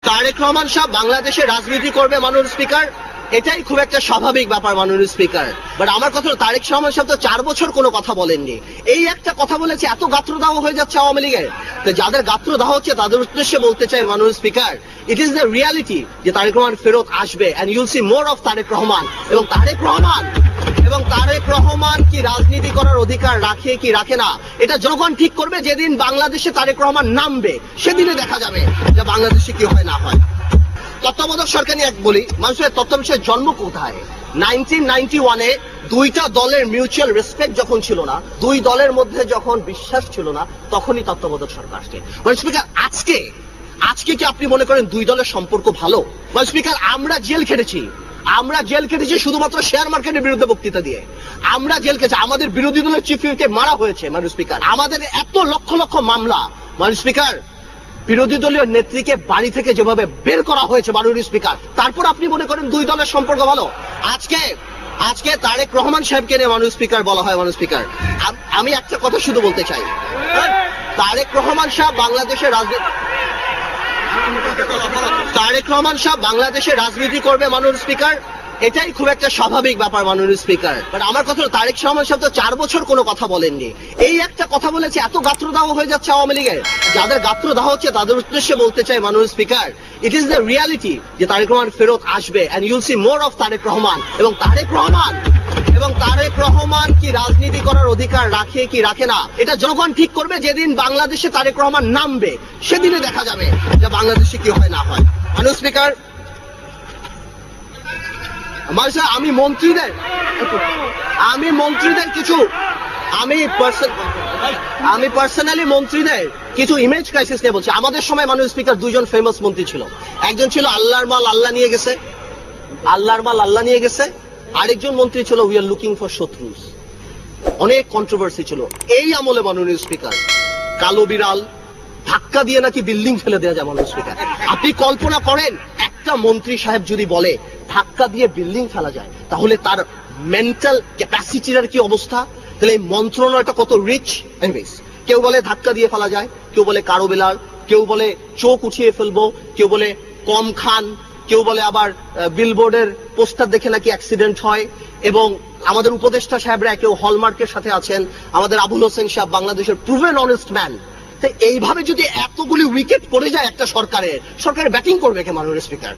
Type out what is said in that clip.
তারেক রহমান সাহেব বাংলাদেশে রাজনীতি করবে মাননীয় স্পিকার, এটাই খুব একটা স্বাভাবিক ব্যাপার মাননীয় স্পিকার। বাট আমার কথা হলো তারেক রহমান সাহেব তো 4 বছর কোনো কথা বলেননি। এই একটা কথা বলেছে, এত গাত্রদাহ হয়ে যাচ্ছে আওয়ামী লীগের। তো যাদের গাত্রদাহ হচ্ছে তাদের উদ্দেশ্যে বলতে চাই মাননীয় speaker, it is the reality যে তারেক রহমান ফেরত আসবে and you'll see more of Tarique Rahman. এবং তারেক রহমান কি রাজনীতি করার অধিকার রাখে কি রাখে না এটা জনগণ ঠিক করবে। যেদিন বাংলাদেশে তারেক রহমান নামবে সেদিনে দেখা যাবে যে বাংলাদেশে কি হয় না হয়। তত্ত্বাবধায়ক সরকার নিয়ে এক বলি, মানুষের তত্ত্বাবধায়ক জন্ম কোথায়? 1991-এ দুইটা দলের মিউচুয়াল রেসপেক্ট যখন ছিল না, দুই দলের মধ্যে যখন বিশ্বাস ছিল না, তখনই তত্ত্বাবধায়ক সরকার আসছে। স্পিকার, আজকে কি আপনি মনে করেন দুই দলের সম্পর্ক ভালো? স্পিকার, আমরা জেল খেটেছি শুধুমাত্র শেয়ার মার্কেটের বিরুদ্ধে বক্তৃতা দিয়ে। আমরা জেল খেটেছি, আমাদের বিরোধী দলের চিফ হুইপকে মারা হয়েছে মাননীয় স্পিকার। আমাদের এত লক্ষ লক্ষ মামলা মাননীয় স্পিকার, বিরোধী দলীয় নেত্রীকে বাড়ি থেকে যেভাবে বের করা হয়েছে মাননীয় স্পিকার, তারপর আপনি মনে করেন দুই দলের সম্পর্ক ভালো? আজকে তারেক রহমান সাহেবকে নিয়ে মাননীয় স্পিকার বলা হয়। মাননীয় স্পিকার, আমি একটা কথা শুধু বলতে চাই, তারেক রহমান সাহেব বাংলাদেশে রাজনীতি করবে মাননীয় স্পিকার, এটাই খুব একটা স্বাভাবিক ব্যাপার মাননীয় স্পিকার। বাট আমার কথা হলো তারেক রহমান সাহেব তো 4 বছর কোনো কথা বলেননি। এই একটা কথা বলেছে, এত গাত্রদাহ হয়ে যাচ্ছে আওয়ামী লীগের। যাদের গাত্রদাহ হচ্ছে তাদের উদ্দেশ্যে বলতে চাই মাননীয় speaker, it is the reality যে তারেক রহমান ফেরত আসবে and you'll see more of Tarique Rahman. এবং তারেক রহমান কি রাজনীতি করার অধিকার রাখে কি রাখে না এটা জনগণ ঠিক করবে। যেদিন বাংলাদেশে তারেক রহমান নামবে সেদিনে দেখা যাবে যে বাংলাদেশে কি হয় না হয়। মাননীয় স্পিকার, আমি পার্সোনালি মন্ত্রীদের কিছু ইমেজ ক্রাইসিস নিয়ে বলছি। আমাদের সময় মাননীয় স্পিকার দুইজন ফেমাস মন্ত্রী ছিল। একজন ছিল আল্লাহর মাল আল্লাহ নিয়ে গেছে, আরেকজন মন্ত্রী ছিল উই আর লুকিং ফর শত্রুস। অনেক কন্ট্রোভার্সি ছিল এই আমলে মাননীয় স্পিকার। কালো বিড়াল ধাক্কা দিয়ে নাকি বিল্ডিং ফেলে দেওয়া যায় মাননীয় স্পিকার। আপনি কল্পনা করেন একটা মন্ত্রী সাহেব যদি বলে ধাক্কা দিয়ে বিল্ডিং ফেলা যায়, তাহলে তার মেন্টাল ক্যাপাসিটির কি অবস্থা? তাহলে এই মন্ত্রণালয়টা কত রিচ। এনিওয়েজ, কেউ বলে ধাক্কা দিয়ে ফেলা যায়, কেউ বলে কারো বেলাল, কেউ বলে চোখ উঠিয়ে ফেলবো, কেউ বলে কম খান, কেউ বলে আবার বিলবোর্ডের পোস্টার দেখে নাকি অ্যাক্সিডেন্ট হয়। এবং আমাদের উপদেষ্টা সাহেবরা কেউ হলমার্কের সাথে আছেন, আমাদের আবুল হোসেন সাহেব বাংলাদেশের প্রুভেন অনেস্ট ম্যান। এইভাবে যদি এতগুলি উইকেট পড়ে যায় একটা সরকারের ব্যাটিং করবে কে মাননীয় স্পিকার?